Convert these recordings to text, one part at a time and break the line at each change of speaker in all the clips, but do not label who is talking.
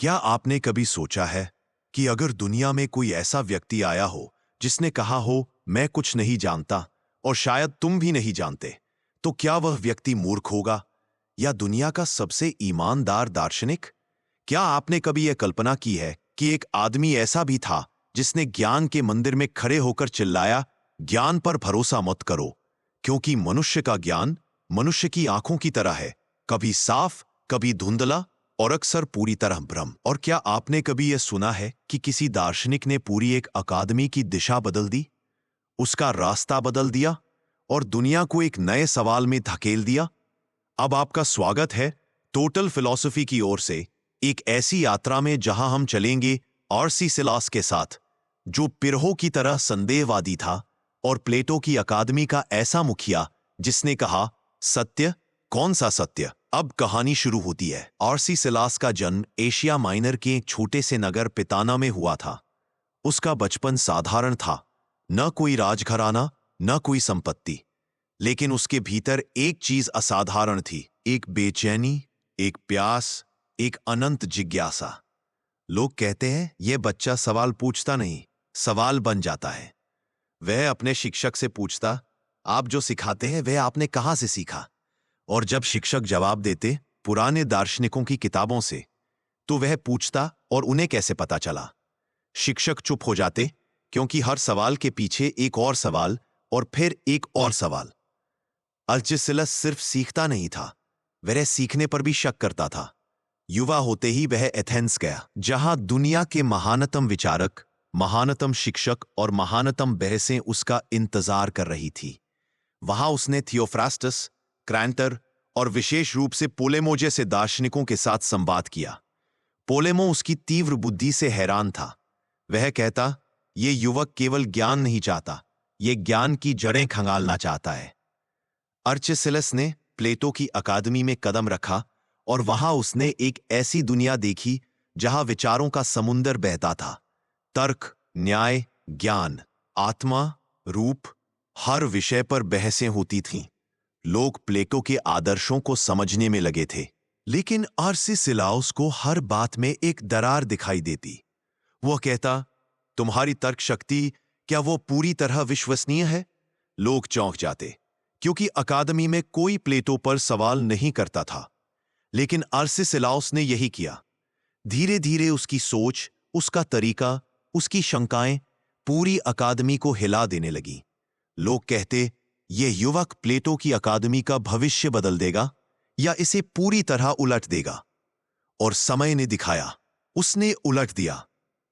क्या आपने कभी सोचा है कि अगर दुनिया में कोई ऐसा व्यक्ति आया हो जिसने कहा हो मैं कुछ नहीं जानता और शायद तुम भी नहीं जानते, तो क्या वह व्यक्ति मूर्ख होगा या दुनिया का सबसे ईमानदार दार्शनिक? क्या आपने कभी यह कल्पना की है कि एक आदमी ऐसा भी था जिसने ज्ञान के मंदिर में खड़े होकर चिल्लाया, ज्ञान पर भरोसा मत करो, क्योंकि मनुष्य का ज्ञान मनुष्य की आंखों की तरह है, कभी साफ, कभी धुंधला और अक्सर पूरी तरह भ्रम। और क्या आपने कभी यह सुना है कि किसी दार्शनिक ने पूरी एक अकादमी की दिशा बदल दी, उसका रास्ता बदल दिया और दुनिया को एक नए सवाल में धकेल दिया? अब आपका स्वागत है टोटल फिलॉसफी की ओर से एक ऐसी यात्रा में जहां हम चलेंगे आरसी सिलास के साथ, जो पिरहो की तरह संदेहवादी था, और प्लेटो की अकादमी का ऐसा मुखिया जिसने कहा सत्य, कौन सा सत्य? अब कहानी शुरू होती है। आरसी सिलास का जन्म एशिया माइनर के एक छोटे से नगर पिताना में हुआ था। उसका बचपन साधारण था, न कोई राजघराना, न कोई संपत्ति, लेकिन उसके भीतर एक चीज असाधारण थी, एक बेचैनी, एक प्यास, एक अनंत जिज्ञासा। लोग कहते हैं यह बच्चा सवाल पूछता नहीं, सवाल बन जाता है। वह अपने शिक्षक से पूछता, आप जो सिखाते हैं वह आपने कहां से सीखा? और जब शिक्षक जवाब देते पुराने दार्शनिकों की किताबों से, तो वह पूछता और उन्हें कैसे पता चला? शिक्षक चुप हो जाते, क्योंकि हर सवाल के पीछे एक और सवाल और फिर एक और सवाल। अल्चिसिलस सिर्फ सीखता नहीं था, वह सीखने पर भी शक करता था। युवा होते ही वह एथेंस गया, जहां दुनिया के महानतम विचारक, महानतम शिक्षक और महानतम बहसें उसका इंतजार कर रही थी। वहां उसने थियोफ्रास्टस, क्रैंटर और विशेष रूप से पोलेमो जैसे दार्शनिकों के साथ संवाद किया। पोलेमो उसकी तीव्र बुद्धि से हैरान था। वह कहता, ये युवक केवल ज्ञान नहीं चाहता, ये ज्ञान की जड़ें खंगालना चाहता है। अर्चिसिलस ने प्लेटो की अकादमी में कदम रखा और वहां उसने एक ऐसी दुनिया देखी जहां विचारों का समुंदर बहता था। तर्क, न्याय, ज्ञान, आत्मा, रूप, हर विषय पर बहसें होती थीं। लोग प्लेटो के आदर्शों को समझने में लगे थे, लेकिन आर्सिसिलाउस को हर बात में एक दरार दिखाई देती। वह कहता, तुम्हारी तर्क शक्ति, क्या वो पूरी तरह विश्वसनीय है? लोग चौंक जाते, क्योंकि अकादमी में कोई प्लेटो पर सवाल नहीं करता था, लेकिन आर्सिसिलाउस ने यही किया। धीरे धीरे उसकी सोच, उसका तरीका, उसकी शंकाएं पूरी अकादमी को हिला देने लगी। लोग कहते, यह युवक प्लेटो की अकादमी का भविष्य बदल देगा या इसे पूरी तरह उलट देगा। और समय ने दिखाया, उसने उलट दिया।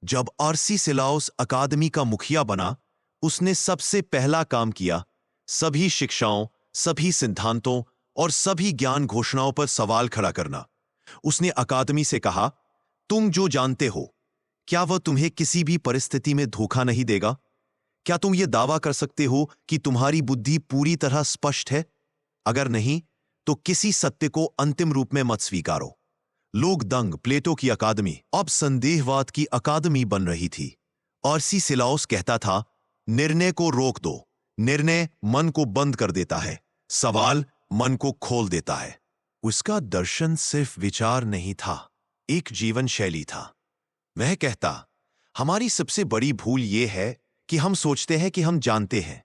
जब आर्सिसिलाउस अकादमी का मुखिया बना, उसने सबसे पहला काम किया सभी शिक्षाओं, सभी सिद्धांतों और सभी ज्ञान घोषणाओं पर सवाल खड़ा करना। उसने अकादमी से कहा, तुम जो जानते हो, क्या वह तुम्हें किसी भी परिस्थिति में धोखा नहीं देगा? क्या तुम यह दावा कर सकते हो कि तुम्हारी बुद्धि पूरी तरह स्पष्ट है? अगर नहीं, तो किसी सत्य को अंतिम रूप में मत स्वीकारो। लोग दंग, प्लेटो की अकादमी अब संदेहवाद की अकादमी बन रही थी। आर्सिसिलाउस कहता था, निर्णय को रोक दो, निर्णय मन को बंद कर देता है, सवाल मन को खोल देता है। उसका दर्शन सिर्फ विचार नहीं था, एक जीवन शैली था। वह कहता, हमारी सबसे बड़ी भूल यह है कि हम सोचते हैं कि हम जानते हैं।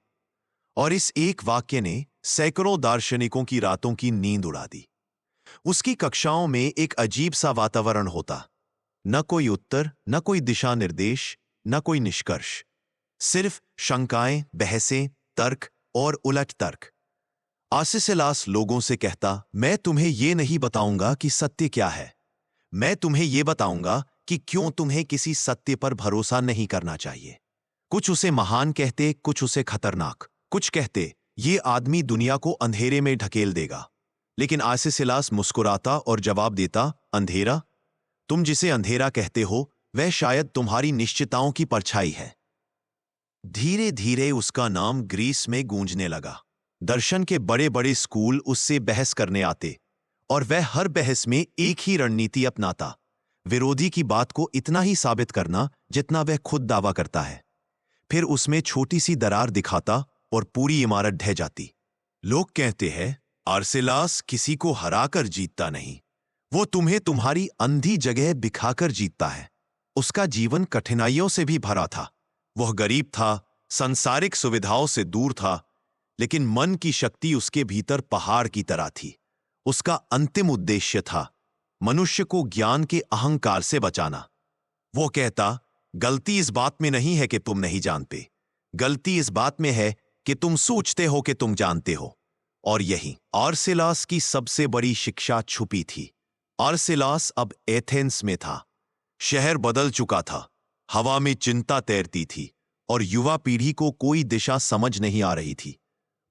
और इस एक वाक्य ने सैकड़ों दार्शनिकों की रातों की नींद उड़ा दी। उसकी कक्षाओं में एक अजीब सा वातावरण होता, न कोई उत्तर, न कोई दिशा निर्देश, न कोई निष्कर्ष, सिर्फ शंकाएं, बहसें, तर्क और उलट तर्क। आर्सिसिलास लोगों से कहता, मैं तुम्हें यह नहीं बताऊंगा कि सत्य क्या है, मैं तुम्हें यह बताऊंगा कि क्यों तुम्हें किसी सत्य पर भरोसा नहीं करना चाहिए। कुछ उसे महान कहते, कुछ उसे खतरनाक, कुछ कहते ये आदमी दुनिया को अंधेरे में ढकेल देगा। लेकिन आर्सिसिलास मुस्कुराता और जवाब देता, अंधेरा? तुम जिसे अंधेरा कहते हो वह शायद तुम्हारी निश्चिताओं की परछाई है। धीरे धीरे उसका नाम ग्रीस में गूंजने लगा। दर्शन के बड़े बड़े स्कूल उससे बहस करने आते और वह हर बहस में एक ही रणनीति अपनाता, विरोधी की बात को इतना ही साबित करना जितना वह खुद दावा करता है। फिर उसमें छोटी सी दरार दिखाता और पूरी इमारत ढह जाती। लोग कहते हैं, आर्सिलास किसी को हराकर जीतता नहीं, वो तुम्हें तुम्हारी अंधी जगह बिखाकर जीतता है। उसका जीवन कठिनाइयों से भी भरा था। वह गरीब था, संसारिक सुविधाओं से दूर था, लेकिन मन की शक्ति उसके भीतर पहाड़ की तरह थी। उसका अंतिम उद्देश्य था मनुष्य को ज्ञान के अहंकार से बचाना। वो कहता, गलती इस बात में नहीं है कि तुम नहीं जानते, गलती इस बात में है कि तुम सोचते हो कि तुम जानते हो। और यही आर्सेलास की सबसे बड़ी शिक्षा छुपी थी। आर्सेलास अब एथेंस में था। शहर बदल चुका था, हवा में चिंता तैरती थी और युवा पीढ़ी को कोई दिशा समझ नहीं आ रही थी।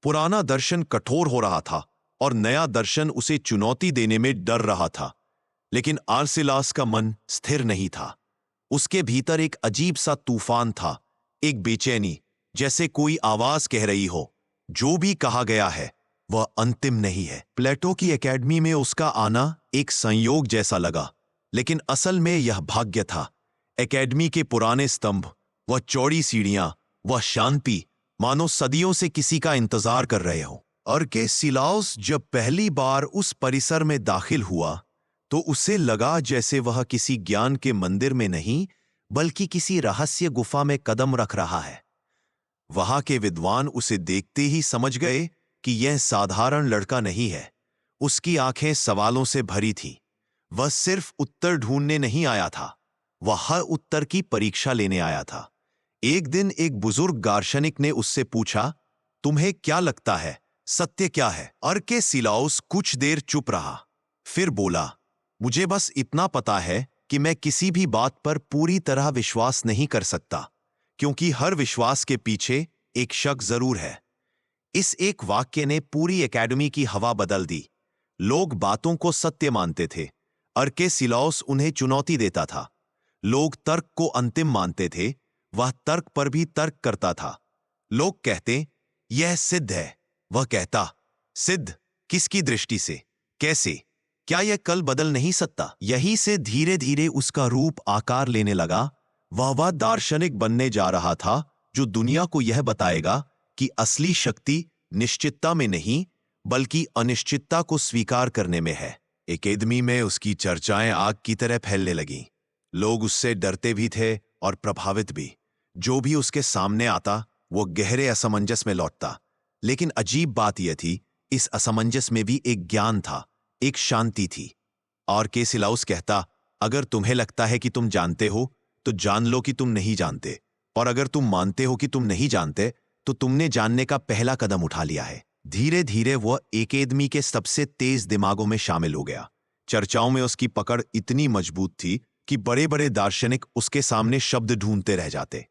पुराना दर्शन कठोर हो रहा था और नया दर्शन उसे चुनौती देने में डर रहा था। लेकिन आर्सेलास का मन स्थिर नहीं था। उसके भीतर एक अजीब सा तूफान था, एक बेचैनी, जैसे कोई आवाज कह रही हो, जो भी कहा गया है वह अंतिम नहीं है। प्लेटो की एकेडमी में उसका आना एक संयोग जैसा लगा, लेकिन असल में यह भाग्य था। एकेडमी के पुराने स्तंभ, वह चौड़ी सीढ़ियां, वह शांति, मानो सदियों से किसी का इंतजार कर रहे हो। आर्केसिलाउस जब पहली बार उस परिसर में दाखिल हुआ तो उसे लगा जैसे वह किसी ज्ञान के मंदिर में नहीं, बल्कि किसी रहस्य गुफा में कदम रख रहा है। वहां के विद्वान उसे देखते ही समझ गए कि यह साधारण लड़का नहीं है। उसकी आंखें सवालों से भरी थीं। वह सिर्फ उत्तर ढूंढने नहीं आया था, वह हर उत्तर की परीक्षा लेने आया था। एक दिन एक बुजुर्ग दार्शनिक ने उससे पूछा, तुम्हें क्या लगता है, सत्य क्या है? आर्केसिलाउस कुछ देर चुप रहा, फिर बोला, मुझे बस इतना पता है कि मैं किसी भी बात पर पूरी तरह विश्वास नहीं कर सकता, क्योंकि हर विश्वास के पीछे एक शक जरूर है। इस एक वाक्य ने पूरी एकेडमी की हवा बदल दी। लोग बातों को सत्य मानते थे, आर्केसिलाउस उन्हें चुनौती देता था। लोग तर्क को अंतिम मानते थे, वह तर्क पर भी तर्क करता था। लोग कहते, यह सिद्ध है, वह कहता, सिद्ध किसकी दृष्टि से, कैसे, क्या यह कल बदल नहीं सकता? यही से धीरे धीरे उसका रूप आकार लेने लगा। वह दार्शनिक बनने जा रहा था जो दुनिया को यह बताएगा कि असली शक्ति निश्चितता में नहीं, बल्कि अनिश्चितता को स्वीकार करने में है। एकेडमी में उसकी चर्चाएं आग की तरह फैलने लगीं। लोग उससे डरते भी थे और प्रभावित भी। जो भी उसके सामने आता वो गहरे असमंजस में लौटता। लेकिन अजीब बात यह थी, इस असमंजस में भी एक ज्ञान था, एक शांति थी। आर्केसिलाउस कहता, अगर तुम्हें लगता है कि तुम जानते हो तो जान लो कि तुम नहीं जानते, और अगर तुम मानते हो कि तुम नहीं जानते तो तुमने जानने का पहला कदम उठा लिया है। धीरे धीरे वह एकेडमी के सबसे तेज दिमागों में शामिल हो गया। चर्चाओं में उसकी पकड़ इतनी मजबूत थी कि बड़े बड़े दार्शनिक उसके सामने शब्द ढूंढते रह जाते।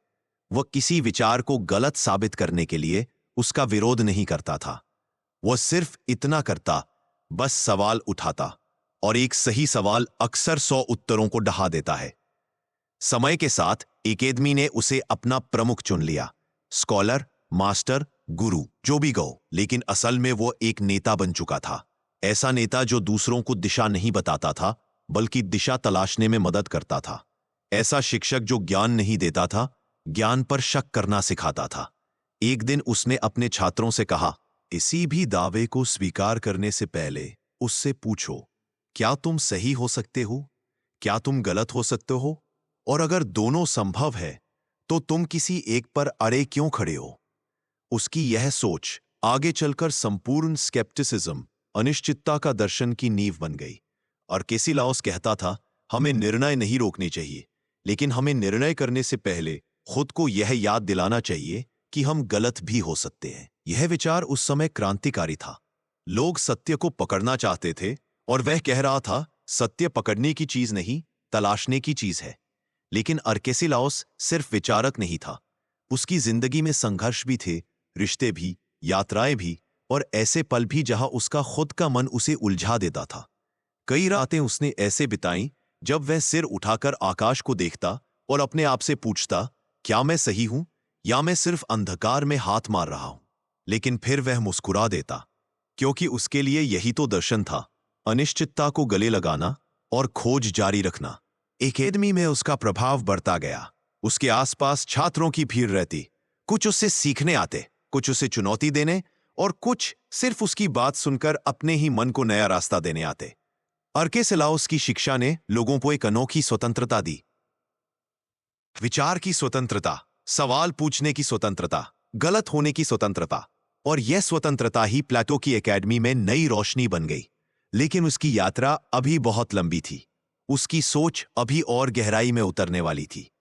वह किसी विचार को गलत साबित करने के लिए उसका विरोध नहीं करता था। वह सिर्फ इतना करता, बस सवाल उठाता, और एक सही सवाल अक्सर 100 उत्तरों को ढहा देता है। समय के साथ एकेडमी ने उसे अपना प्रमुख चुन लिया, स्कॉलर, मास्टर, गुरु, जो भी कहो। लेकिन असल में वो एक नेता बन चुका था। ऐसा नेता जो दूसरों को दिशा नहीं बताता था, बल्कि दिशा तलाशने में मदद करता था। ऐसा शिक्षक जो ज्ञान नहीं देता था, ज्ञान पर शक करना सिखाता था। एक दिन उसने अपने छात्रों से कहा, किसी भी दावे को स्वीकार करने से पहले उससे पूछो, क्या तुम सही हो सकते हो, क्या तुम गलत हो सकते हो, और अगर दोनों संभव है तो तुम किसी एक पर अड़े क्यों खड़े हो? उसकी यह सोच आगे चलकर संपूर्ण स्केप्टिसिज्म, अनिश्चितता का दर्शन की नींव बन गई। आर्केसिलाउस कहता था, हमें निर्णय नहीं रोकने चाहिए, लेकिन हमें निर्णय करने से पहले खुद को यह याद दिलाना चाहिए कि हम गलत भी हो सकते हैं। यह विचार उस समय क्रांतिकारी था। लोग सत्य को पकड़ना चाहते थे और वह कह रहा था, सत्य पकड़ने की चीज नहीं, तलाशने की चीज है। लेकिन आर्केसिलाउस सिर्फ विचारक नहीं था, उसकी जिंदगी में संघर्ष भी थे, रिश्ते भी, यात्राएं भी, और ऐसे पल भी जहां उसका खुद का मन उसे उलझा देता था। कई रातें उसने ऐसे बिताई जब वह सिर उठाकर आकाश को देखता और अपने आप से पूछता, क्या मैं सही हूं या मैं सिर्फ अंधकार में हाथ मार रहा हूं? लेकिन फिर वह मुस्कुरा देता, क्योंकि उसके लिए यही तो दर्शन था, अनिश्चितता को गले लगाना और खोज जारी रखना। एकेडमी में उसका प्रभाव बढ़ता गया। उसके आसपास छात्रों की भीड़ रहती। कुछ उससे सीखने आते, कुछ उसे चुनौती देने, और कुछ सिर्फ उसकी बात सुनकर अपने ही मन को नया रास्ता देने आते। अर्केसिलाउस की शिक्षा ने लोगों को एक अनोखी स्वतंत्रता दी। विचार की स्वतंत्रता, सवाल पूछने की स्वतंत्रता, गलत होने की स्वतंत्रता, और यह स्वतंत्रता ही प्लेटो की एकेडमी में नई रोशनी बन गई। लेकिन उसकी यात्रा अभी बहुत लंबी थी। उसकी सोच अभी और गहराई में उतरने वाली थी।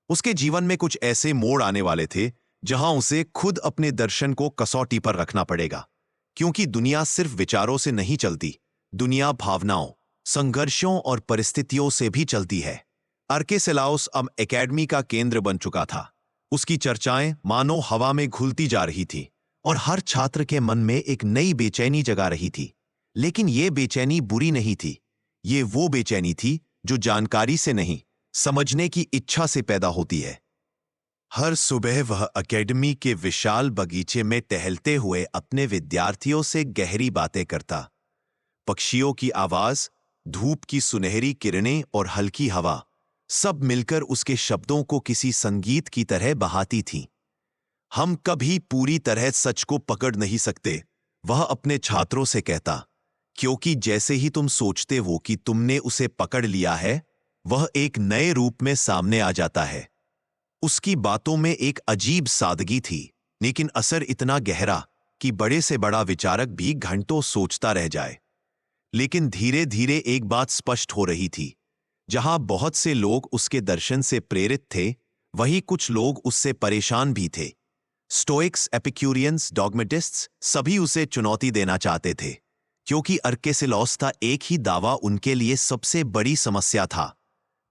उसके जीवन में कुछ ऐसे मोड़ आने वाले थे जहां उसे खुद अपने दर्शन को कसौटी पर रखना पड़ेगा। क्योंकि दुनिया सिर्फ विचारों से नहीं चलती, दुनिया भावनाओं, संघर्षों और परिस्थितियों से भी चलती है। अर्केसिलाउस अब एकेडमी का केंद्र बन चुका था। उसकी चर्चाएं मानो हवा में घुलती जा रही थी और हर छात्र के मन में एक नई बेचैनी जगा रही थी। लेकिन ये बेचैनी बुरी नहीं थी। ये वो बेचैनी थी जो जानकारी से नहीं, समझने की इच्छा से पैदा होती है। हर सुबह वह एकेडमी के विशाल बगीचे में टहलते हुए अपने विद्यार्थियों से गहरी बातें करता। पक्षियों की आवाज, धूप की सुनहरी किरणें और हल्की हवा सब मिलकर उसके शब्दों को किसी संगीत की तरह बहाती थीं। हम कभी पूरी तरह सच को पकड़ नहीं सकते, वह अपने छात्रों से कहता, क्योंकि जैसे ही तुम सोचते हो कि तुमने उसे पकड़ लिया है, वह एक नए रूप में सामने आ जाता है। उसकी बातों में एक अजीब सादगी थी, लेकिन असर इतना गहरा कि बड़े से बड़ा विचारक भी घंटों सोचता रह जाए। लेकिन धीरे धीरे एक बात स्पष्ट हो रही थी। जहां बहुत से लोग उसके दर्शन से प्रेरित थे, वहीं कुछ लोग उससे परेशान भी थे। स्टोइक्स, एपिक्यूरियंस, डॉगमेटिस्ट्स सभी उसे चुनौती देना चाहते थे, क्योंकि अर्केसिलाउस का एक ही दावा उनके लिए सबसे बड़ी समस्या था।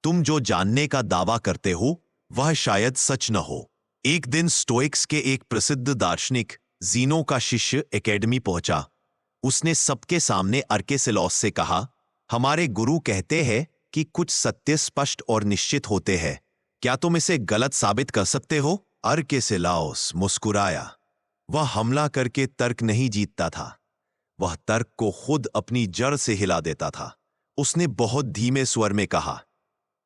तुम जो जानने का दावा करते हो वह शायद सच न हो। एक दिन स्टोइक्स के एक प्रसिद्ध दार्शनिक ज़ीनो का शिष्य एकेडमी पहुंचा। उसने सबके सामने अर्केसिलाउस से कहा, हमारे गुरु कहते हैं कि कुछ सत्य स्पष्ट और निश्चित होते हैं। क्या तुम इसे गलत साबित कर सकते हो? अर्केसिलाउस मुस्कुराया। वह हमला करके तर्क नहीं जीतता था, वह तर्क को खुद अपनी जड़ से हिला देता था। उसने बहुत धीमे स्वर में कहा,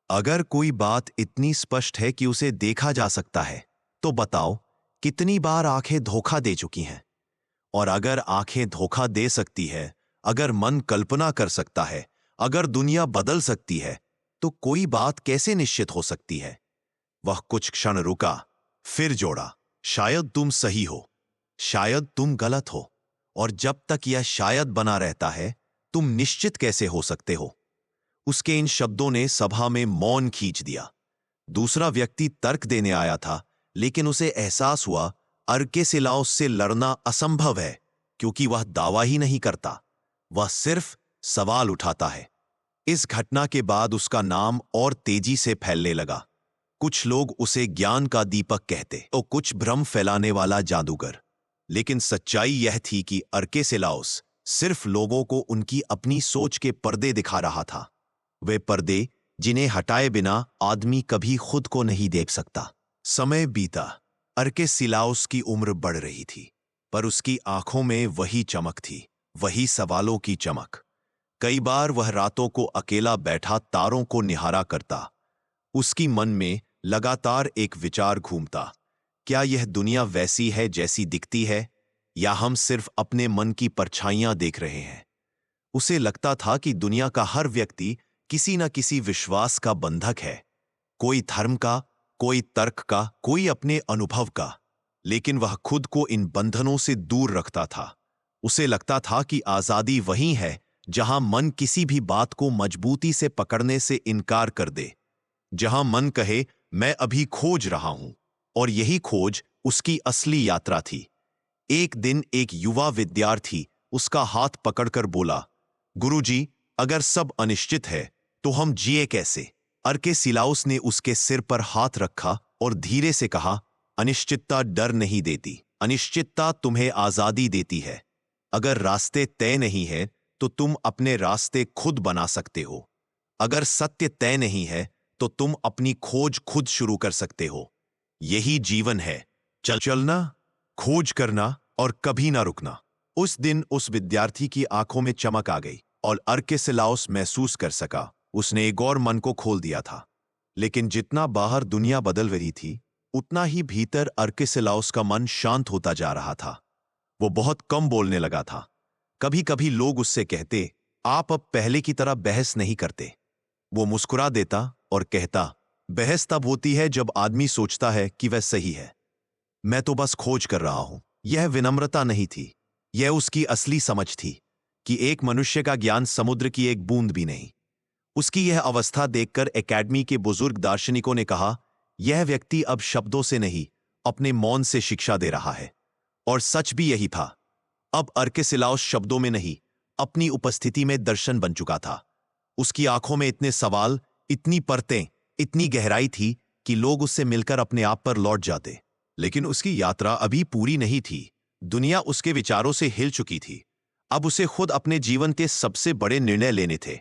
अगर कोई बात इतनी स्पष्ट है कि उसे देखा जा सकता है, तो बताओ कितनी बार आंखें धोखा दे चुकी हैं? और अगर आंखें धोखा दे सकती है, अगर मन कल्पना कर सकता है, अगर दुनिया बदल सकती है, तो कोई बात कैसे निश्चित हो सकती है? वह कुछ क्षण रुका, फिर जोड़ा, शायद तुम सही हो, शायद तुम गलत हो, और जब तक यह शायद बना रहता है, तुम निश्चित कैसे हो सकते हो? उसके इन शब्दों ने सभा में मौन खींच दिया। दूसरा व्यक्ति तर्क देने आया था, लेकिन उसे एहसास हुआ अर्केसिलाउस से लड़ना असंभव है, क्योंकि वह दावा ही नहीं करता, वह सिर्फ सवाल उठाता है। इस घटना के बाद उसका नाम और तेजी से फैलने लगा। कुछ लोग उसे ज्ञान का दीपक कहते और कुछ भ्रम फैलाने वाला जादूगर। लेकिन सच्चाई यह थी कि अर्केसिलाउस सिर्फ लोगों को उनकी अपनी सोच के पर्दे दिखा रहा था। वे पर्दे जिन्हें हटाए बिना आदमी कभी खुद को नहीं देख सकता। समय बीता, अर्केसिलाउस की उम्र बढ़ रही थी, पर उसकी आंखों में वही चमक थी, वही सवालों की चमक। कई बार वह रातों को अकेला बैठा तारों को निहारा करता। उसकी मन में लगातार एक विचार घूमता, क्या यह दुनिया वैसी है जैसी दिखती है, या हम सिर्फ अपने मन की परछाइयां देख रहे हैं? उसे लगता था कि दुनिया का हर व्यक्ति किसी न किसी विश्वास का बंधक है, कोई धर्म का, कोई तर्क का, कोई अपने अनुभव का। लेकिन वह खुद को इन बंधनों से दूर रखता था। उसे लगता था कि आजादी वही है जहां मन किसी भी बात को मजबूती से पकड़ने से इनकार कर दे, जहां मन कहे मैं अभी खोज रहा हूं, और यही खोज उसकी असली यात्रा थी। एक दिन एक युवा विद्यार्थी उसका हाथ पकड़कर बोला, गुरुजी, अगर सब अनिश्चित है तो हम जिए कैसे? अर्केसिलाउस ने उसके सिर पर हाथ रखा और धीरे से कहा, अनिश्चितता डर नहीं देती, अनिश्चितता तुम्हें आजादी देती है। अगर रास्ते तय नहीं है तो तुम अपने रास्ते खुद बना सकते हो। अगर सत्य तय नहीं है तो तुम अपनी खोज खुद शुरू कर सकते हो। यही जीवन है, चलना, खोज करना और कभी ना रुकना। उस दिन उस विद्यार्थी की आंखों में चमक आ गई और अर्केसिलाउस महसूस कर सका उसने एक और मन को खोल दिया था। लेकिन जितना बाहर दुनिया बदल रही थी, उतना ही भीतर अर्केसिलाउस का मन शांत होता जा रहा था। वो बहुत कम बोलने लगा था। कभी कभी लोग उससे कहते, आप अब पहले की तरह बहस नहीं करते। वो मुस्कुरा देता और कहता, बहस तब होती है जब आदमी सोचता है कि वह सही है। मैं तो बस खोज कर रहा हूं। यह विनम्रता नहीं थी, यह उसकी असली समझ थी कि एक मनुष्य का ज्ञान समुद्र की एक बूंद भी नहीं। उसकी यह अवस्था देखकर एकेडमी के बुजुर्ग दार्शनिकों ने कहा, यह व्यक्ति अब शब्दों से नहीं, अपने मौन से शिक्षा दे रहा है। और सच भी यही था। अब अर्केसिलाउस शब्दों में नहीं, अपनी उपस्थिति में दर्शन बन चुका था। उसकी आंखों में इतने सवाल, इतनी परतें, इतनी गहराई थी कि लोग उससे मिलकर अपने आप पर लौट जाते। लेकिन उसकी यात्रा अभी पूरी नहीं थी। दुनिया उसके विचारों से हिल चुकी थी। अब उसे खुद अपने जीवन के सबसे बड़े निर्णय लेने थे,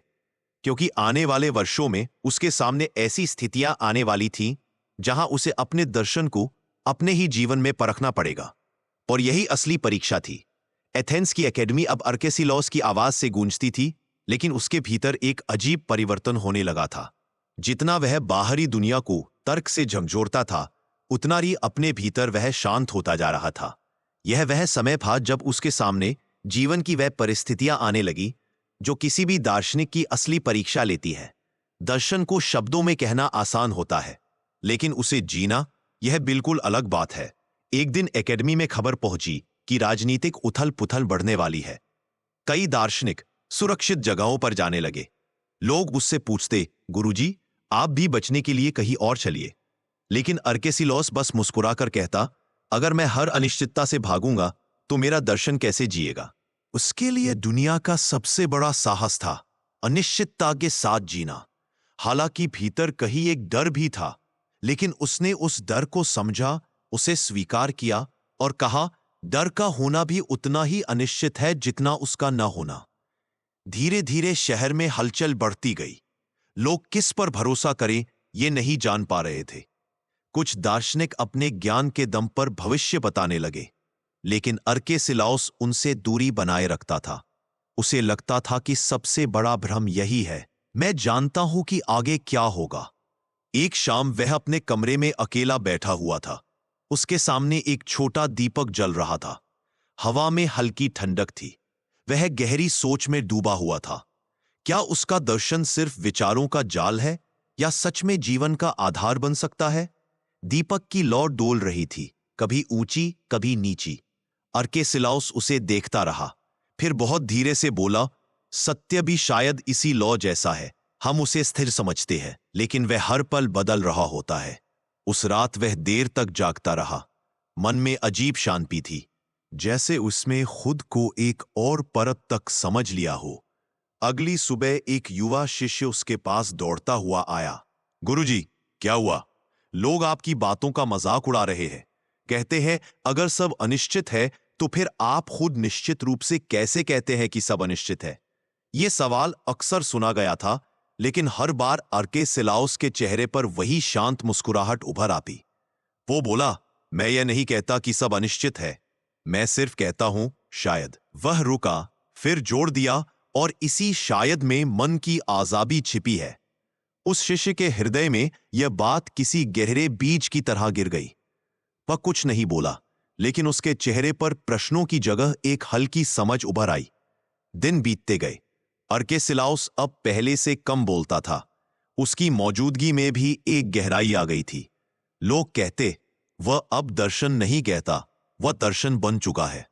क्योंकि आने वाले वर्षों में उसके सामने ऐसी स्थितियां आने वाली थीं जहां उसे अपने दर्शन को अपने ही जीवन में परखना पड़ेगा। और यही असली परीक्षा थी। एथेंस की एकेडमी अब अर्केसिलॉस की आवाज से गूंजती थी, लेकिन उसके भीतर एक अजीब परिवर्तन होने लगा था। जितना वह बाहरी दुनिया को तर्क से झकझोरता था, उतना ही अपने भीतर वह शांत होता जा रहा था। यह वह समय था जब उसके सामने जीवन की वह परिस्थितियां आने लगी जो किसी भी दार्शनिक की असली परीक्षा लेती है। दर्शन को शब्दों में कहना आसान होता है, लेकिन उसे जीना, यह बिल्कुल अलग बात है। एक दिन एकेडमी में खबर पहुंची कि राजनीतिक उथल पुथल बढ़ने वाली है। कई दार्शनिक सुरक्षित जगहों पर जाने लगे। लोग उससे पूछते, गुरुजी, आप भी बचने के लिए कहीं और चलिए। लेकिन अर्केसिलॉस बस मुस्कुराकर कहता, अगर मैं हर अनिश्चितता से भागूंगा तो मेरा दर्शन कैसे जिएगा। उसके लिए दुनिया का सबसे बड़ा साहस था अनिश्चितता के साथ जीना। हालांकि भीतर कहीं एक डर भी था, लेकिन उसने उस डर को समझा, उसे स्वीकार किया और कहा, डर का होना भी उतना ही अनिश्चित है जितना उसका न होना। धीरे धीरे शहर में हलचल बढ़ती गई। लोग किस पर भरोसा करें ये नहीं जान पा रहे थे। कुछ दार्शनिक अपने ज्ञान के दम पर भविष्य बताने लगे, लेकिन अर्केसिलाउस उनसे दूरी बनाए रखता था। उसे लगता था कि सबसे बड़ा भ्रम यही है, मैं जानता हूं कि आगे क्या होगा। एक शाम वह अपने कमरे में अकेला बैठा हुआ था। उसके सामने एक छोटा दीपक जल रहा था। हवा में हल्की ठंडक थी। वह गहरी सोच में डूबा हुआ था। क्या उसका दर्शन सिर्फ विचारों का जाल है या सच में जीवन का आधार बन सकता है? दीपक की लौ डोल रही थी, कभी ऊंची कभी नीची। अर्केसिलाउस उसे देखता रहा, फिर बहुत धीरे से बोला, सत्य भी शायद इसी लौ जैसा है। हम उसे स्थिर समझते हैं, लेकिन वह हर पल बदल रहा होता है। उस रात वह देर तक जागता रहा। मन में अजीब शांति थी, जैसे उसमें खुद को एक और परत तक समझ लिया हो। अगली सुबह एक युवा शिष्य उसके पास दौड़ता हुआ आया। गुरुजी, क्या हुआ? लोग आपकी बातों का मजाक उड़ा रहे हैं। कहते हैं अगर सब अनिश्चित है तो फिर आप खुद निश्चित रूप से कैसे कहते हैं कि सब अनिश्चित है? यह सवाल अक्सर सुना गया था, लेकिन हर बार अर्केसिलाउस के चेहरे पर वही शांत मुस्कुराहट उभर आती। वो बोला, मैं यह नहीं कहता कि सब अनिश्चित है, मैं सिर्फ कहता हूं शायद। वह रुका, फिर जोड़ दिया, और इसी शायद में मन की आजादी छिपी है। उस शिष्य के हृदय में यह बात किसी गहरे बीज की तरह गिर गई। वह कुछ नहीं बोला, लेकिन उसके चेहरे पर प्रश्नों की जगह एक हल्की समझ उभर आई। दिन बीतते गए। अर्केसिलाउस अब पहले से कम बोलता था। उसकी मौजूदगी में भी एक गहराई आ गई थी। लोग कहते, वह अब दर्शन नहीं कहता, वह दर्शन बन चुका है।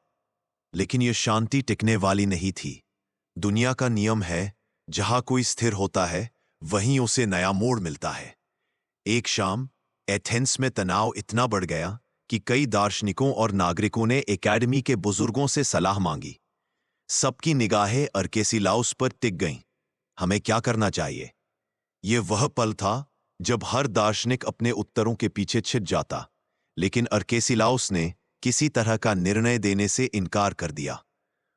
लेकिन यह शांति टिकने वाली नहीं थी। दुनिया का नियम है, जहां कोई स्थिर होता है वहीं उसे नया मोड़ मिलता है। एक शाम एथेंस में तनाव इतना बढ़ गया कि कई दार्शनिकों और नागरिकों ने एकेडमी के बुजुर्गों से सलाह मांगी। सबकी निगाहें अर्केसिलाउस पर टिक गईं। हमें क्या करना चाहिए? यह वह पल था जब हर दार्शनिक अपने उत्तरों के पीछे छिप जाता, लेकिन अर्केसिलाउस ने किसी तरह का निर्णय देने से इनकार कर दिया।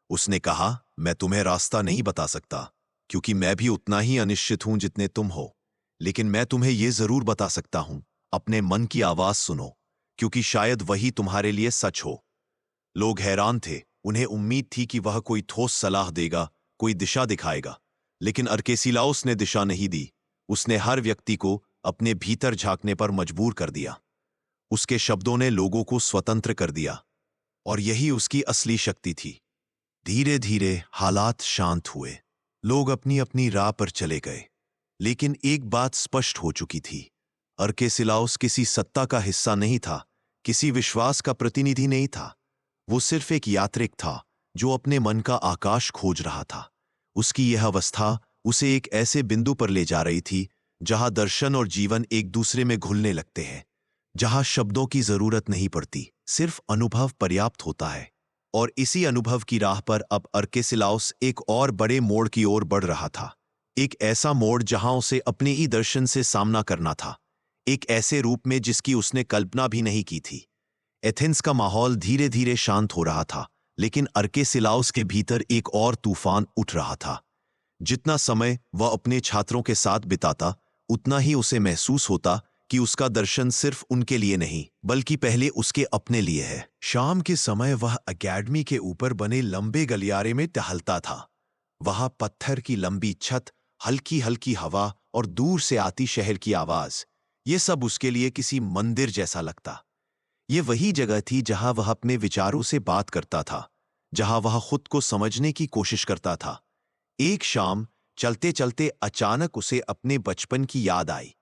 उसने कहा, मैं तुम्हें रास्ता नहीं बता सकता, क्योंकि मैं भी उतना ही अनिश्चित हूं जितने तुम हो। लेकिन मैं तुम्हें यह जरूर बता सकता हूं, अपने मन की आवाज सुनो, क्योंकि शायद वही तुम्हारे लिए सच हो। लोग हैरान थे। उन्हें उम्मीद थी कि वह कोई ठोस सलाह देगा, कोई दिशा दिखाएगा। लेकिन अर्केसिलाउस ने दिशा नहीं दी। उसने हर व्यक्ति को अपने भीतर झांकने पर मजबूर कर दिया। उसके शब्दों ने लोगों को स्वतंत्र कर दिया, और यही उसकी असली शक्ति थी। धीरे धीरे हालात शांत हुए। लोग अपनी अपनी राह पर चले गए, लेकिन एक बात स्पष्ट हो चुकी थी। अर्केसिलाउस किसी सत्ता का हिस्सा नहीं था, किसी विश्वास का प्रतिनिधि नहीं था। वो सिर्फ एक यात्रिक था जो अपने मन का आकाश खोज रहा था। उसकी यह अवस्था उसे एक ऐसे बिंदु पर ले जा रही थी जहां दर्शन और जीवन एक दूसरे में घुलने लगते हैं, जहां शब्दों की जरूरत नहीं पड़ती, सिर्फ अनुभव पर्याप्त होता है। और इसी अनुभव की राह पर अब अर्केसिलाउस एक और बड़े मोड़ की ओर बढ़ रहा था। एक ऐसा मोड़ जहां उसे अपने ही दर्शन से सामना करना था, एक ऐसे रूप में जिसकी उसने कल्पना भी नहीं की थी। एथेंस का माहौल धीरे धीरे शांत हो रहा था, लेकिन अर्केसिलाउस के भीतर एक और तूफान उठ रहा था। जितना समय वह अपने छात्रों के साथ बिताता, उतना ही उसे महसूस होता कि उसका दर्शन सिर्फ उनके लिए नहीं, बल्कि पहले उसके अपने लिए है। शाम के समय वह अकेडमी के ऊपर बने लंबे गलियारे में टहलता था। वहां पत्थर की लंबी छत, हल्की हल्की हवा और दूर से आती शहर की आवाज, ये सब उसके लिए किसी मंदिर जैसा लगता। ये वही जगह थी जहां वह अपने विचारों से बात करता था, जहां वह खुद को समझने की कोशिश करता था। एक शाम चलते चलते अचानक उसे अपने बचपन की याद आई।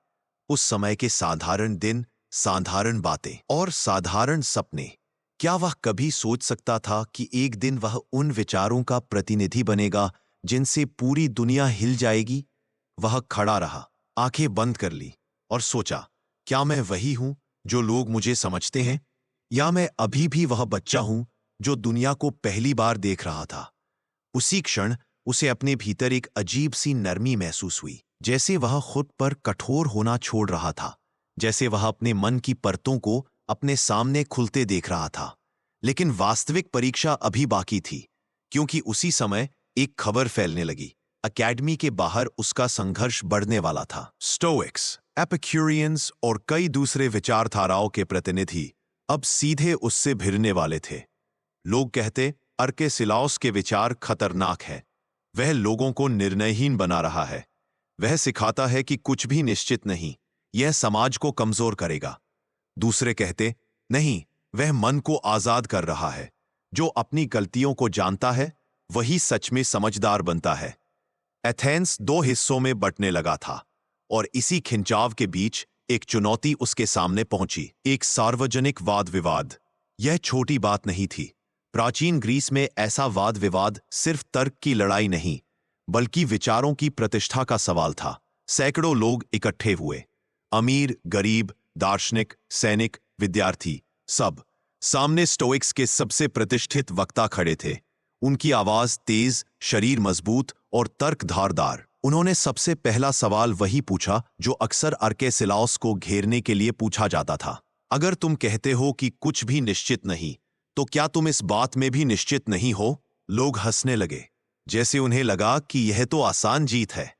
उस समय के साधारण दिन, साधारण बातें और साधारण सपने। क्या वह कभी सोच सकता था कि एक दिन वह उन विचारों का प्रतिनिधि बनेगा जिनसे पूरी दुनिया हिल जाएगी? वह खड़ा रहा, आंखें बंद कर ली और सोचा, क्या मैं वही हूं जो लोग मुझे समझते हैं, या मैं अभी भी वह बच्चा हूं जो दुनिया को पहली बार देख रहा था? उसी क्षण उसे अपने भीतर एक अजीब सी नरमी महसूस हुई, जैसे वह खुद पर कठोर होना छोड़ रहा था, जैसे वह अपने मन की परतों को अपने सामने खुलते देख रहा था। लेकिन वास्तविक परीक्षा अभी बाकी थी, क्योंकि उसी समय एक खबर फैलने लगी। अकेडमी के बाहर उसका संघर्ष बढ़ने वाला था। स्टोइक्स, एपिक्यूरियंस और कई दूसरे विचारधाराओं के प्रतिनिधि अब सीधे उससे भिड़ने वाले थे। लोग कहते, अर्केसिलाउस के विचार खतरनाक है, वह लोगों को निर्णयहीन बना रहा है, वह सिखाता है कि कुछ भी निश्चित नहीं, यह समाज को कमजोर करेगा। दूसरे कहते, नहीं, वह मन को आजाद कर रहा है, जो अपनी गलतियों को जानता है वही सच में समझदार बनता है। एथेंस दो हिस्सों में बंटने लगा था, और इसी खिंचाव के बीच एक चुनौती उसके सामने पहुंची, एक सार्वजनिक वाद विवाद। यह छोटी बात नहीं थी। प्राचीन ग्रीस में ऐसा वाद विवाद सिर्फ तर्क की लड़ाई नहीं, बल्कि विचारों की प्रतिष्ठा का सवाल था। सैकड़ों लोग इकट्ठे हुए, अमीर, गरीब, दार्शनिक, सैनिक, विद्यार्थी, सब। सामने स्टोइक्स के सबसे प्रतिष्ठित वक्ता खड़े थे। उनकी आवाज तेज, शरीर मजबूत और तर्क धारदार। उन्होंने सबसे पहला सवाल वही पूछा जो अक्सर अर्केसिलाउस को घेरने के लिए पूछा जाता था। अगर तुम कहते हो कि कुछ भी निश्चित नहीं, तो क्या तुम इस बात में भी निश्चित नहीं हो? लोग हंसने लगे, जैसे उन्हें लगा कि यह तो आसान जीत है।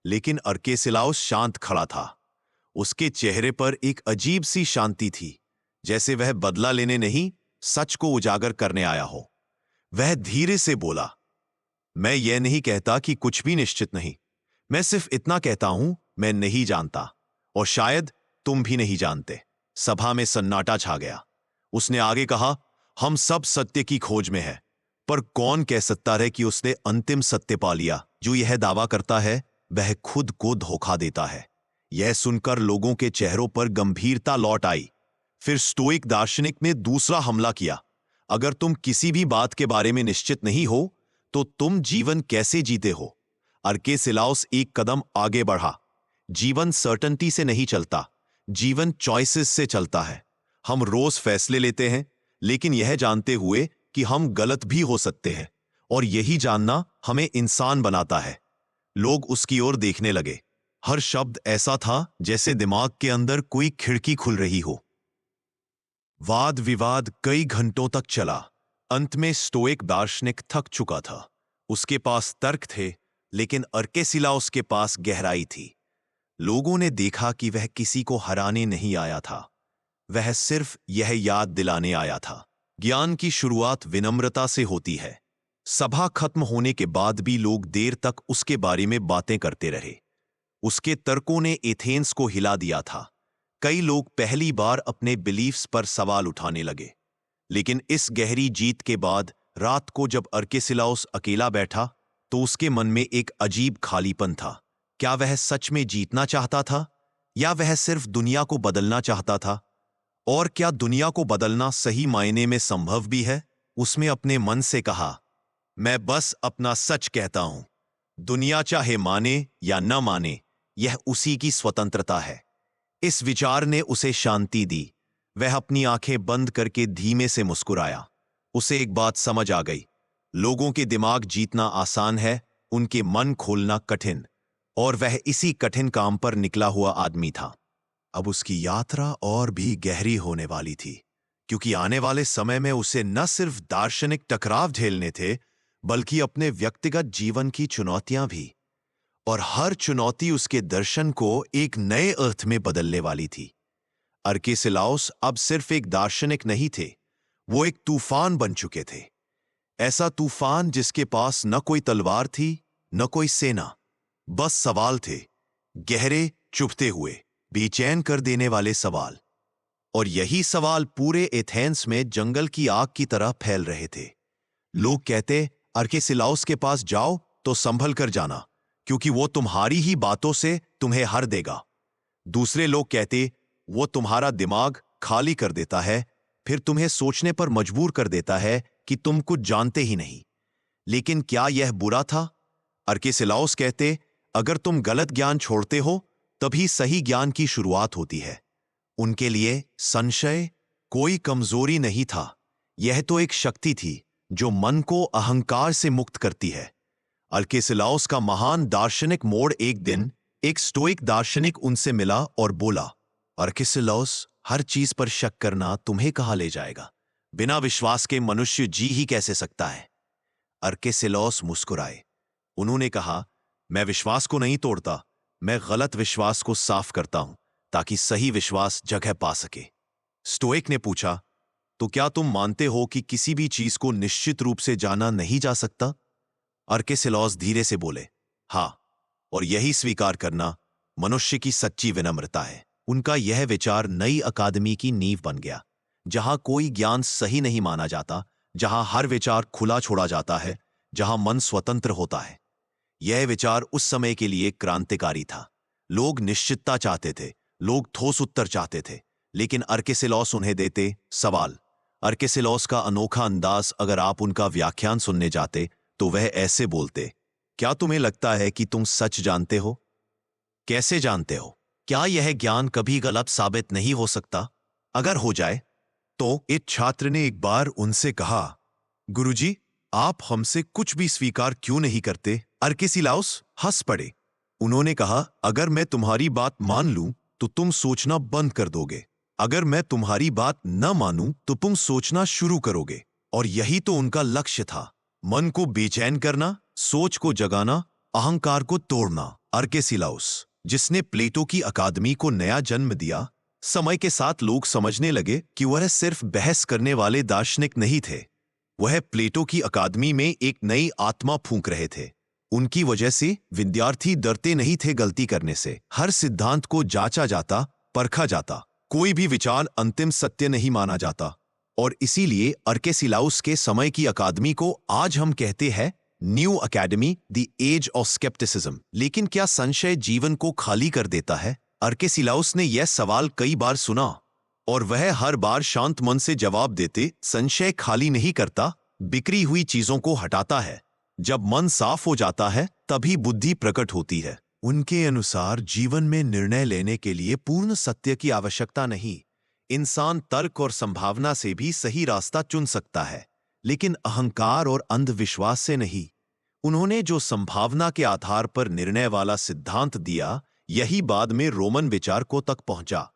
लेकिन अर्केसिलाउस शांत खड़ा था। उसके चेहरे पर एक अजीब सी शांति थी, जैसे वह बदला लेने नहीं, सच को उजागर करने आया हो। वह धीरे से बोला, मैं यह नहीं कहता कि कुछ भी निश्चित नहीं, मैं सिर्फ इतना कहता हूं, मैं नहीं जानता, और शायद तुम भी नहीं जानते। सभा में सन्नाटा छा गया। उसने आगे कहा, हम सब सत्य की खोज में हैं, पर कौन कह सकता है कि उसने अंतिम सत्य पा लिया? जो यह दावा करता है वह खुद को धोखा देता है। यह सुनकर लोगों के चेहरों पर गंभीरता लौट आई। फिर स्टोइक दार्शनिक ने दूसरा हमला किया, अगर तुम किसी भी बात के बारे में निश्चित नहीं हो, तो तुम जीवन कैसे जीते हो? अर्केसिलाउस एक कदम आगे बढ़ा। जीवन सर्टेनिटी से नहीं चलता, जीवन चॉइसेस से चलता है। हम रोज फैसले लेते हैं, लेकिन यह जानते हुए कि हम गलत भी हो सकते हैं, और यही जानना हमें इंसान बनाता है। लोग उसकी ओर देखने लगे। हर शब्द ऐसा था जैसे दिमाग के अंदर कोई खिड़की खुल रही हो। वाद विवाद कई घंटों तक चला। अंत में स्टोइक दार्शनिक थक चुका था। उसके पास तर्क थे, लेकिन अर्केसिलाउस के पास गहराई थी। लोगों ने देखा कि वह किसी को हराने नहीं आया था, वह सिर्फ यह याद दिलाने आया था। ज्ञान की शुरुआत विनम्रता से होती है। सभा खत्म होने के बाद भी लोग देर तक उसके बारे में बातें करते रहे। उसके तर्कों ने एथेंस को हिला दिया था। कई लोग पहली बार अपने बिलीफ्स पर सवाल उठाने लगे। लेकिन इस गहरी जीत के बाद रात को जब अर्केसिलाउस अकेला बैठा, तो उसके मन में एक अजीब खालीपन था। क्या वह सच में जीतना चाहता था या वह सिर्फ दुनिया को बदलना चाहता था? और क्या दुनिया को बदलना सही मायने में संभव भी है? उसने अपने मन से कहा, मैं बस अपना सच कहता हूं। दुनिया चाहे माने या न माने, यह उसी की स्वतंत्रता है। इस विचार ने उसे शांति दी। वह अपनी आंखें बंद करके धीमे से मुस्कुराया। उसे एक बात समझ आ गई, लोगों के दिमाग जीतना आसान है, उनके मन खोलना कठिन। और वह इसी कठिन काम पर निकला हुआ आदमी था। अब उसकी यात्रा और भी गहरी होने वाली थी, क्योंकि आने वाले समय में उसे न सिर्फ दार्शनिक टकराव झेलने थे, बल्कि अपने व्यक्तिगत जीवन की चुनौतियां भी। और हर चुनौती उसके दर्शन को एक नए अर्थ में बदलने वाली थी। अर्केसिलाउस अब सिर्फ एक दार्शनिक नहीं थे, वो एक तूफान बन चुके थे। ऐसा तूफान जिसके पास न कोई तलवार थी, न कोई सेना, बस सवाल थे, गहरे, चुभते हुए, बेचैन कर देने वाले सवाल। और यही सवाल पूरे एथेंस में जंगल की आग की तरह फैल रहे थे। लोग कहते, अर्केसिलाउस के पास जाओ तो संभल कर जाना, क्योंकि वो तुम्हारी ही बातों से तुम्हें हर देगा। दूसरे लोग कहते, वो तुम्हारा दिमाग खाली कर देता है, फिर तुम्हें सोचने पर मजबूर कर देता है कि तुम कुछ जानते ही नहीं। लेकिन क्या यह बुरा था? अर्केसिलाउस कहते, अगर तुम गलत ज्ञान छोड़ते हो, तभी सही ज्ञान की शुरुआत होती है। उनके लिए संशय कोई कमजोरी नहीं था, यह तो एक शक्ति थी जो मन को अहंकार से मुक्त करती है। अर्केसिलाउस का महान दार्शनिक मोड़ एक दिन एक स्टोइक दार्शनिक उनसे मिला और बोला, अर्केसिलाउस, हर चीज पर शक करना तुम्हें कहां ले जाएगा? बिना विश्वास के मनुष्य जी ही कैसे सकता है? अर्केसिलाउस मुस्कुराए। उन्होंने कहा, मैं विश्वास को नहीं तोड़ता, मैं गलत विश्वास को साफ करता हूं, ताकि सही विश्वास जगह पा सके। स्टोइक ने पूछा, तो क्या तुम मानते हो कि किसी भी चीज को निश्चित रूप से जाना नहीं जा सकता? अर्केसिलाउस धीरे से बोले, हां, और यही स्वीकार करना मनुष्य की सच्ची विनम्रता है। उनका यह विचार नई अकादमी की नींव बन गया, जहां कोई ज्ञान सही नहीं माना जाता, जहां हर विचार खुला छोड़ा जाता है, जहां मन स्वतंत्र होता है। यह विचार उस समय के लिए क्रांतिकारी था। लोग निश्चितता चाहते थे, लोग ठोस उत्तर चाहते थे, लेकिन अर्केसिलाउस उन्हें देते सवाल। अर्केसिलाउस का अनोखा अंदाज, अगर आप उनका व्याख्यान सुनने जाते तो वह ऐसे बोलते, क्या तुम्हें लगता है कि तुम सच जानते हो? कैसे जानते हो? क्या यह ज्ञान कभी गलत साबित नहीं हो सकता? अगर हो जाए तो? एक छात्र ने एक बार उनसे कहा, गुरुजी, आप हमसे कुछ भी स्वीकार क्यों नहीं करते? अर्केसिलाउस हंस पड़े। उन्होंने कहा, अगर मैं तुम्हारी बात मान लूं तो तुम सोचना बंद कर दोगे, अगर मैं तुम्हारी बात न मानूं तो तुम सोचना शुरू करोगे। और यही तो उनका लक्ष्य था, मन को बेचैन करना, सोच को जगाना, अहंकार को तोड़ना। अर्केसिलाउस, जिसने प्लेटो की अकादमी को नया जन्म दिया, समय के साथ लोग समझने लगे कि वह सिर्फ बहस करने वाले दार्शनिक नहीं थे, वह प्लेटो की अकादमी में एक नई आत्मा फूंक रहे थे। उनकी वजह से विद्यार्थी डरते नहीं थे गलती करने से। हर सिद्धांत को जांचा जाता, परखा जाता, कोई भी विचार अंतिम सत्य नहीं माना जाता। और इसीलिए अर्केसिलाउस के समय की अकादमी को आज हम कहते हैं new academy, the age of scepticism. लेकिन क्या संशय जीवन को खाली कर देता है? अर्केसिलाउस ने यह सवाल कई बार सुना और वह हर बार शांत मन से जवाब देते, संशय खाली नहीं करता, बिखरी हुई चीजों को हटाता है। जब मन साफ हो जाता है तभी बुद्धि प्रकट होती है। उनके अनुसार जीवन में निर्णय लेने के लिए पूर्ण सत्य की आवश्यकता नहीं। इंसान तर्क और संभावना से भी सही रास्ता चुन सकता है, लेकिन अहंकार और अंधविश्वास से नहीं। उन्होंने जो संभावना के आधार पर निर्णय वाला सिद्धांत दिया, यही बाद में रोमन विचारकों तक पहुंचा।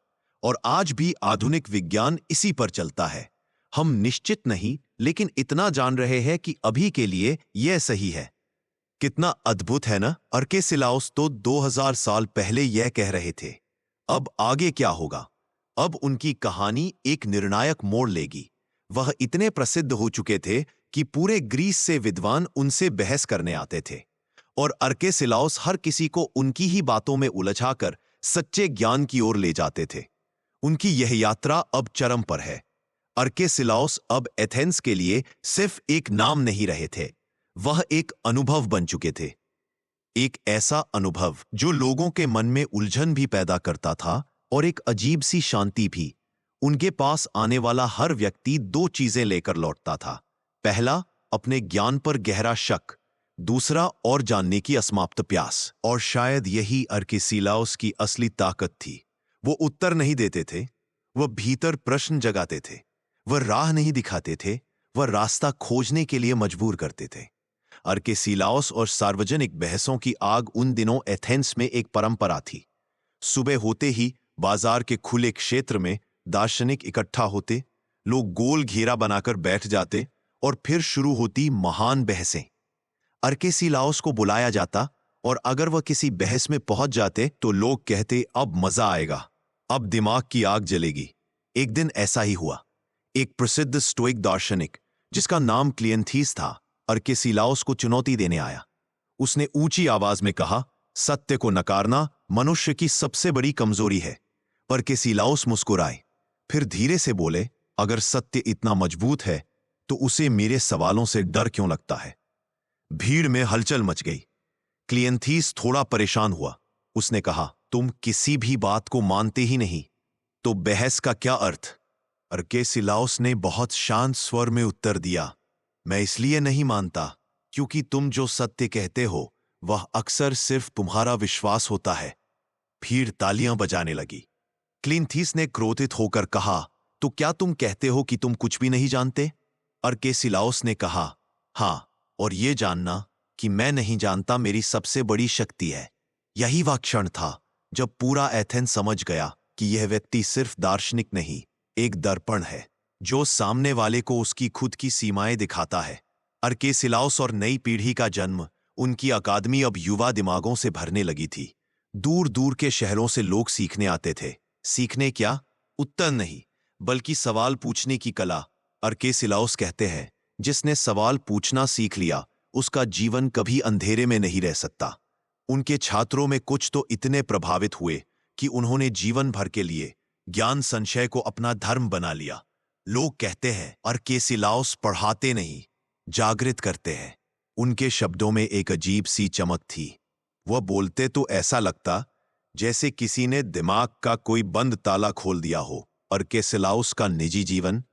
और आज भी आधुनिक विज्ञान इसी पर चलता है। हम निश्चित नहीं, लेकिन इतना जान रहे हैं कि अभी के लिए यह सही है। कितना अद्भुत है ना? अर्केसिलाउस तो 2000 साल पहले यह कह रहे थे। अब आगे क्या होगा? अब उनकी कहानी एक निर्णायक मोड़ लेगी। वह इतने प्रसिद्ध हो चुके थे कि पूरे ग्रीस से विद्वान उनसे बहस करने आते थे, और अर्केसिलाउस हर किसी को उनकी ही बातों में उलझाकर सच्चे ज्ञान की ओर ले जाते थे। उनकी यह यात्रा अब चरम पर है। अर्केसिलाउस अब एथेंस के लिए सिर्फ एक नाम नहीं रहे थे, वह एक अनुभव बन चुके थे। एक ऐसा अनुभव जो लोगों के मन में उलझन भी पैदा करता था और एक अजीब सी शांति भी। उनके पास आने वाला हर व्यक्ति दो चीजें लेकर लौटता था। पहला, अपने ज्ञान पर गहरा शक। दूसरा, और जानने की असमाप्त प्यास। और शायद यही अर्किसिलाउस की असली ताकत थी। वो उत्तर नहीं देते थे, वह भीतर प्रश्न जगाते थे। वह राह नहीं दिखाते थे, वह रास्ता खोजने के लिए मजबूर करते थे। अर्किसिलाउस और सार्वजनिक बहसों की आग उन दिनों एथेंस में एक परंपरा थी। सुबह होते ही बाजार के खुले क्षेत्र में दार्शनिक इकट्ठा होते, लोग गोल घेरा बनाकर बैठ जाते और फिर शुरू होती महान बहसें। अर्किसिलाउस को बुलाया जाता और अगर वह किसी बहस में पहुंच जाते तो लोग कहते, अब मजा आएगा, अब दिमाग की आग जलेगी। एक दिन ऐसा ही हुआ। एक प्रसिद्ध स्टोइक दार्शनिक जिसका नाम क्लिएंथीस था, अर्किसिलाउस को चुनौती देने आया। उसने ऊंची आवाज में कहा, सत्य को नकारना मनुष्य की सबसे बड़ी कमजोरी है। अर्किसिलाउस मुस्कुराए, फिर धीरे से बोले, अगर सत्य इतना मजबूत है तो उसे मेरे सवालों से डर क्यों लगता है? भीड़ में हलचल मच गई। क्लिएंथीस थोड़ा परेशान हुआ। उसने कहा, तुम किसी भी बात को मानते ही नहीं, तो बहस का क्या अर्थ? अर्किसिलाउस ने बहुत शांत स्वर में उत्तर दिया, मैं इसलिए नहीं मानता क्योंकि तुम जो सत्य कहते हो वह अक्सर सिर्फ तुम्हारा विश्वास होता है। भीड़ तालियां बजाने लगी। क्लिएंथीस ने क्रोधित होकर कहा, तो क्या तुम कहते हो कि तुम कुछ भी नहीं जानते? अर्किसिलाउस ने कहा, हां, और ये जानना कि मैं नहीं जानता मेरी सबसे बड़ी शक्ति है। यही वह क्षण था जब पूरा एथेंस समझ गया कि यह व्यक्ति सिर्फ दार्शनिक नहीं, एक दर्पण है जो सामने वाले को उसकी खुद की सीमाएं दिखाता है। अर्किसिलाउस और नई पीढ़ी का जन्म, उनकी अकादमी अब युवा दिमागों से भरने लगी थी। दूर दूर के शहरों से लोग सीखने आते थे। सीखने क्या? उत्तर नहीं, बल्कि सवाल पूछने की कला। अर्किसिलाउस कहते हैं, जिसने सवाल पूछना सीख लिया उसका जीवन कभी अंधेरे में नहीं रह सकता। उनके छात्रों में कुछ तो इतने प्रभावित हुए कि उन्होंने जीवन भर के लिए ज्ञान संशय को अपना धर्म बना लिया। लोग कहते हैं, अर्किसिलाउस पढ़ाते नहीं, जागृत करते हैं। उनके शब्दों में एक अजीब सी चमक थी। वह बोलते तो ऐसा लगता जैसे किसी ने दिमाग का कोई बंद ताला खोल दिया हो। अर्किसिलाउस का निजी जीवन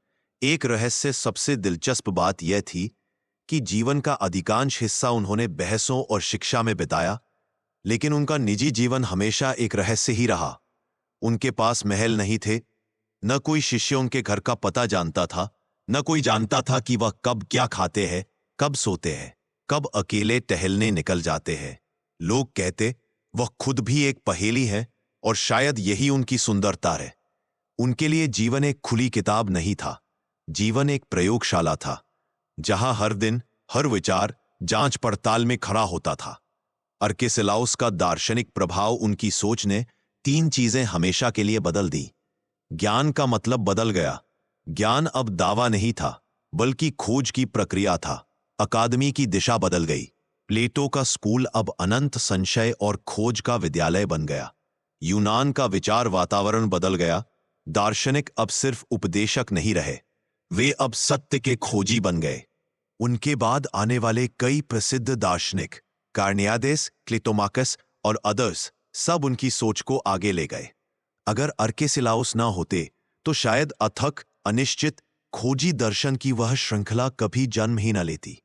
एक रहस्य। सबसे दिलचस्प बात यह थी कि जीवन का अधिकांश हिस्सा उन्होंने बहसों और शिक्षा में बिताया, लेकिन उनका निजी जीवन हमेशा एक रहस्य ही रहा। उनके पास महल नहीं थे, न कोई शिष्य उनके घर का पता जानता था, न कोई जानता था कि वह कब क्या खाते हैं, कब सोते हैं, कब अकेले टहलने निकल जाते हैं। लोग कहते वह खुद भी एक पहेली है और शायद यही उनकी सुंदरता है। उनके लिए जीवन एक खुली किताब नहीं था, जीवन एक प्रयोगशाला था जहां हर दिन हर विचार जांच पड़ताल में खड़ा होता था। अर्किसिलाउस का दार्शनिक प्रभाव, उनकी सोच ने तीन चीजें हमेशा के लिए बदल दी। ज्ञान का मतलब बदल गया। ज्ञान अब दावा नहीं था, बल्कि खोज की प्रक्रिया था। अकादमी की दिशा बदल गई। प्लेटो का स्कूल अब अनंत संशय और खोज का विद्यालय बन गया। यूनान का विचार वातावरण बदल गया। दार्शनिक अब सिर्फ उपदेशक नहीं रहे, वे अब सत्य के खोजी बन गए। उनके बाद आने वाले कई प्रसिद्ध दार्शनिक, कार्नियादेस, क्लिटोमाकस और अदर्स, सब उनकी सोच को आगे ले गए। अगर अर्किसिलाउस ना होते तो शायद अथक, अनिश्चित, खोजी दर्शन की वह श्रृंखला कभी जन्म ही न लेती।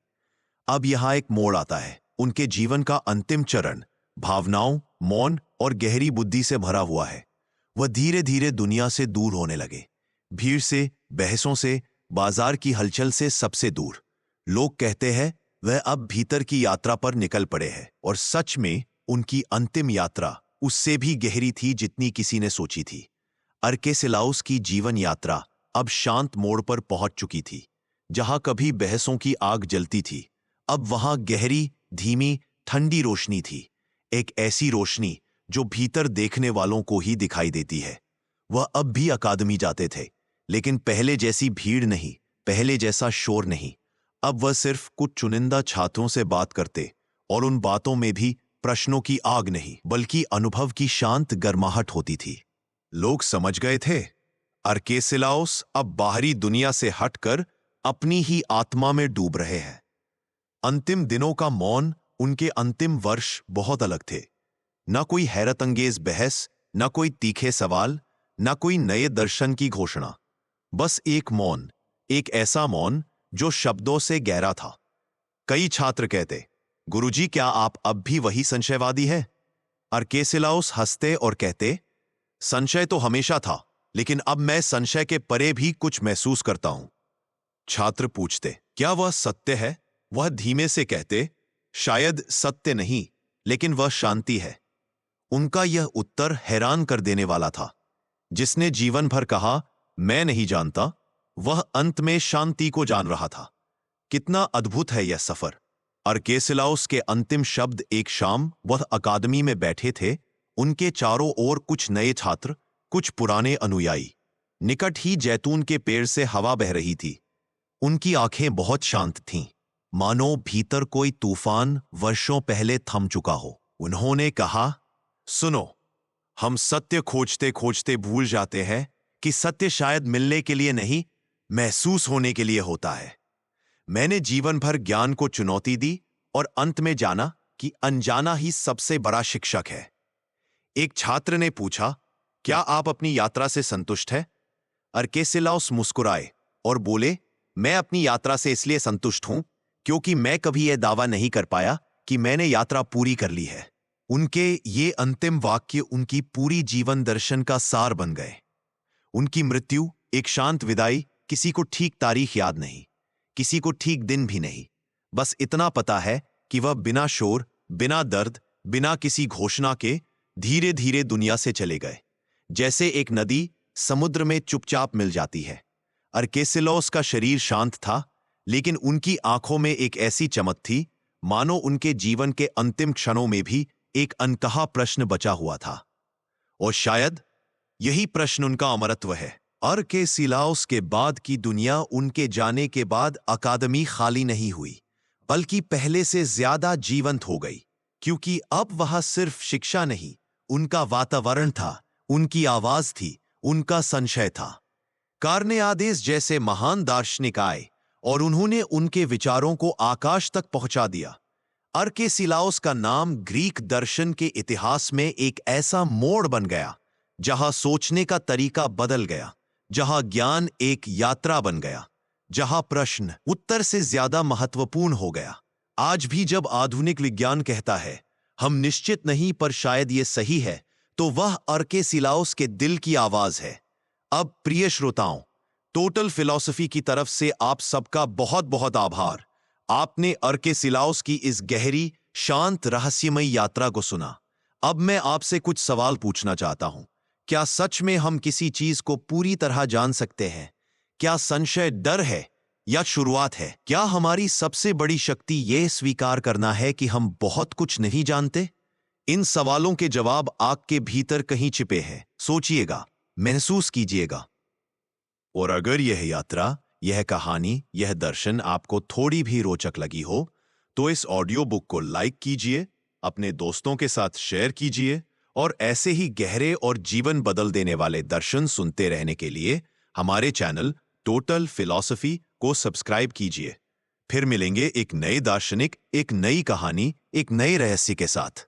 अब यहां एक मोड़ आता है। उनके जीवन का अंतिम चरण भावनाओं, मौन और गहरी बुद्धि से भरा हुआ है। वह धीरे धीरे दुनिया से दूर होने लगे, भीड़ से, बहसों से, बाजार की हलचल से, सबसे दूर। लोग कहते हैं वह अब भीतर की यात्रा पर निकल पड़े हैं, और सच में उनकी अंतिम यात्रा उससे भी गहरी थी जितनी किसी ने सोची थी। अर्किसिलाउस की जीवन यात्रा अब शांत मोड़ पर पहुंच चुकी थी। जहां कभी बहसों की आग जलती थी, अब वहां गहरी, धीमी, ठंडी रोशनी थी। एक ऐसी रोशनी जो भीतर देखने वालों को ही दिखाई देती है। वह अब भी अकादमी जाते थे, लेकिन पहले जैसी भीड़ नहीं, पहले जैसा शोर नहीं। अब वह सिर्फ कुछ चुनिंदा छात्रों से बात करते, और उन बातों में भी प्रश्नों की आग नहीं, बल्कि अनुभव की शांत गर्माहट होती थी। लोग समझ गए थे, अर्किसिलाउस अब बाहरी दुनिया से हटकर अपनी ही आत्मा में डूब रहे हैं। अंतिम दिनों का मौन, उनके अंतिम वर्ष बहुत अलग थे। न कोई हैरत अंगेज बहस, न कोई तीखे सवाल, न कोई नए दर्शन की घोषणा। बस एक मौन, एक ऐसा मौन जो शब्दों से गहरा था। कई छात्र कहते, गुरुजी क्या आप अब भी वही संशयवादी हैं? अर्केसिलाउस हंसते और कहते, संशय तो हमेशा था, लेकिन अब मैं संशय के परे भी कुछ महसूस करता हूं। छात्र पूछते, क्या वह सत्य है? वह धीमे से कहते, शायद सत्य नहीं, लेकिन वह शांति है। उनका यह उत्तर हैरान कर देने वाला था। जिसने जीवन भर कहा मैं नहीं जानता, वह अंत में शांति को जान रहा था। कितना अद्भुत है यह सफर। अर्केसिलाउस के अंतिम शब्द। एक शाम वह अकादमी में बैठे थे। उनके चारों ओर कुछ नए छात्र, कुछ पुराने अनुयायी। निकट ही जैतून के पेड़ से हवा बह रही थी। उनकी आंखें बहुत शांत थीं, मानो भीतर कोई तूफान वर्षों पहले थम चुका हो। उन्होंने कहा, सुनो, हम सत्य खोजते खोजते भूल जाते हैं कि सत्य शायद मिलने के लिए नहीं, महसूस होने के लिए होता है। मैंने जीवन भर ज्ञान को चुनौती दी और अंत में जाना कि अनजाना ही सबसे बड़ा शिक्षक है। एक छात्र ने पूछा, क्या आप अपनी यात्रा से संतुष्ट हैं? अर्केसिलाउस मुस्कुराए और बोले, मैं अपनी यात्रा से इसलिए संतुष्ट हूं क्योंकि मैं कभी यह दावा नहीं कर पाया कि मैंने यात्रा पूरी कर ली है। उनके ये अंतिम वाक्य उनकी पूरी जीवन दर्शन का सार बन गए। उनकी मृत्यु एक शांत विदाई, किसी को ठीक तारीख याद नहीं, किसी को ठीक दिन भी नहीं। बस इतना पता है कि वह बिना शोर, बिना दर्द, बिना किसी घोषणा के धीरे धीरे दुनिया से चले गए, जैसे एक नदी समुद्र में चुपचाप मिल जाती है। अर्केसिलाउस का शरीर शांत था, लेकिन उनकी आंखों में एक ऐसी चमक थी मानो उनके जीवन के अंतिम क्षणों में भी एक अनकहा प्रश्न बचा हुआ था। और शायद यही प्रश्न उनका अमरत्व है। अर्केसिलाउस के बाद की दुनिया उनके जाने के बाद अकादमी खाली नहीं हुई, बल्कि पहले से ज्यादा जीवंत हो गई, क्योंकि अब वह सिर्फ शिक्षा नहीं, उनका वातावरण था, उनकी आवाज थी, उनका संशय था। कार्नेआदेस जैसे महान दार्शनिक आए और उन्होंने उनके विचारों को आकाश तक पहुंचा दिया। अर्केसिलाउस का नाम ग्रीक दर्शन के इतिहास में एक ऐसा मोड़ बन गया जहां सोचने का तरीका बदल गया, जहां ज्ञान एक यात्रा बन गया, जहां प्रश्न उत्तर से ज्यादा महत्वपूर्ण हो गया। आज भी जब आधुनिक विज्ञान कहता है हम निश्चित नहीं पर शायद ये सही है, तो वह अर्केसिलाउस के दिल की आवाज है। अब प्रिय श्रोताओं, टोटल फिलॉसफी की तरफ से आप सबका बहुत बहुत आभार। आपने अर्केसिलाउस की इस गहरी, शांत, रहस्यमयी यात्रा को सुना। अब मैं आपसे कुछ सवाल पूछना चाहता हूं। क्या सच में हम किसी चीज को पूरी तरह जान सकते हैं? क्या संशय डर है या शुरुआत है? क्या हमारी सबसे बड़ी शक्ति यह स्वीकार करना है कि हम बहुत कुछ नहीं जानते? इन सवालों के जवाब आपके भीतर कहीं छिपे हैं। सोचिएगा, महसूस कीजिएगा। और अगर यह यात्रा, यह कहानी, यह दर्शन आपको थोड़ी भी रोचक लगी हो, तो इस ऑडियो बुक को लाइक कीजिए, अपने दोस्तों के साथ शेयर कीजिए और ऐसे ही गहरे और जीवन बदल देने वाले दर्शन सुनते रहने के लिए हमारे चैनल टोटल फिलॉसफी को सब्सक्राइब कीजिए। फिर मिलेंगे एक नए दार्शनिक, एक नई कहानी, एक नए रहस्य के साथ।